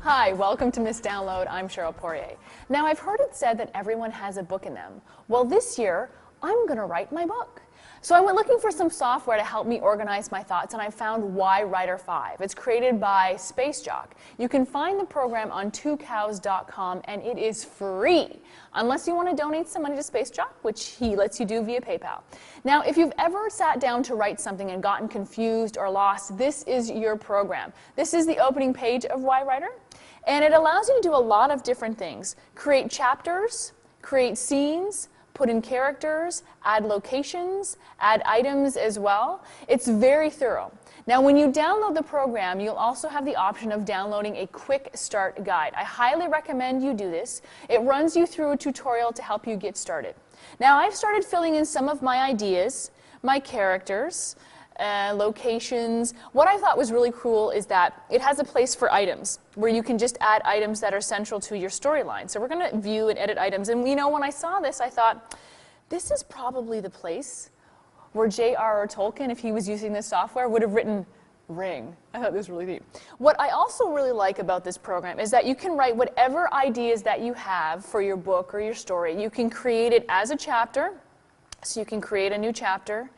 Hi, welcome to Miss Download. I'm Cheryl Poirier. Now, I've heard it said that everyone has a book in them. Well, this year, I'm going to write my book. So I went looking for some software to help me organize my thoughts, and I found YWriter 5. It's created by SpaceJock. You can find the program on twocows.com, and it is free, unless you want to donate some money to SpaceJock, which he lets you do via PayPal. Now, if you've ever sat down to write something and gotten confused or lost, this is your program. This is the opening page of YWriter, and it allows you to do a lot of different things. Create chapters, create scenes, put in characters, add locations, add items as well. It's very thorough. Now, when you download the program, you'll also have the option of downloading a quick start guide. I highly recommend you do this. It runs you through a tutorial to help you get started. Now, I've started filling in some of my ideas, my characters, locations. What I thought was really cool is that it has a place for items where you can just add items that are central to your storyline. So we're going to view and edit items. And you know, when I saw this, I thought, this is probably the place where J.R.R. Tolkien, if he was using this software, would have written ring. I thought this was really neat. What I also really like about this program is that you can write whatever ideas that you have for your book or your story. You can create it as a chapter, so you can create a new chapter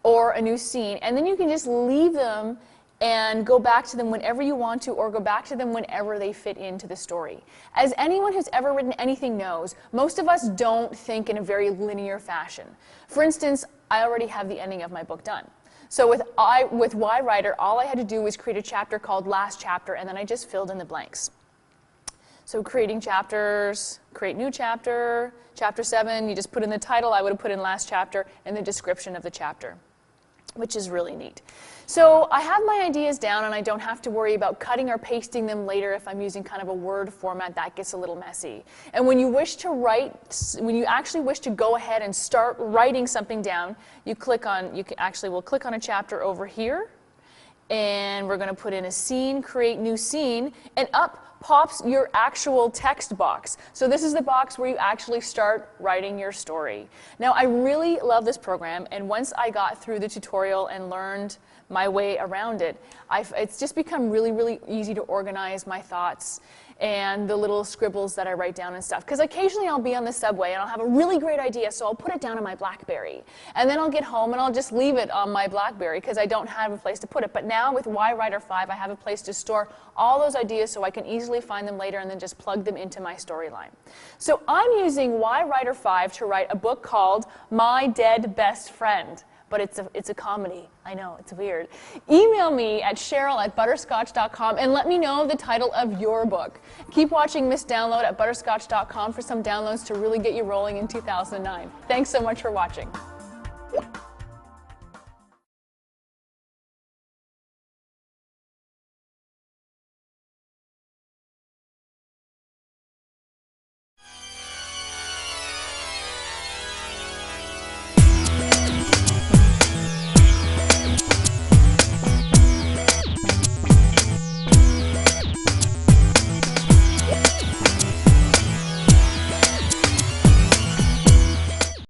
or a new scene, and then you can just leave them and go back to them whenever you want to, or go back to them whenever they fit into the story. As anyone who's ever written anything knows, most of us don't think in a very linear fashion. For instance, I already have the ending of my book done. So with YWriter, all I had to do was create a chapter called Last Chapter, and then I just filled in the blanks. So creating chapters, create new chapter, chapter 7, you just put in the title, I would have put in last chapter, and the description of the chapter, which is really neat. So I have my ideas down, and I don't have to worry about cutting or pasting them later if I'm using kind of a Word format. That gets a little messy. And when you wish to write, when you actually wish to go ahead and start writing something down, we'll click on a chapter over here, and we're going to put in a scene, create new scene, and up pops your actual text box. So this is the box where you actually start writing your story. Now, I really love this program, and once I got through the tutorial and learned my way around it, it's just become really, really easy to organize my thoughts and the little scribbles that I write down and stuff. Because occasionally I'll be on the subway and I'll have a really great idea, so I'll put it down on my BlackBerry. And then I'll get home and I'll just leave it on my BlackBerry because I don't have a place to put it. But now with YWriter 5, I have a place to store all those ideas so I can easily find them later and then just plug them into my storyline. So I'm using YWriter 5 to write a book called My Dead Best Friend. But it's a comedy. I know, it's weird. Email me at cheryl@butterscotch.com and let me know the title of your book. Keep watching Miss Download at butterscotch.com for some downloads to really get you rolling in 2009. Thanks so much for watching.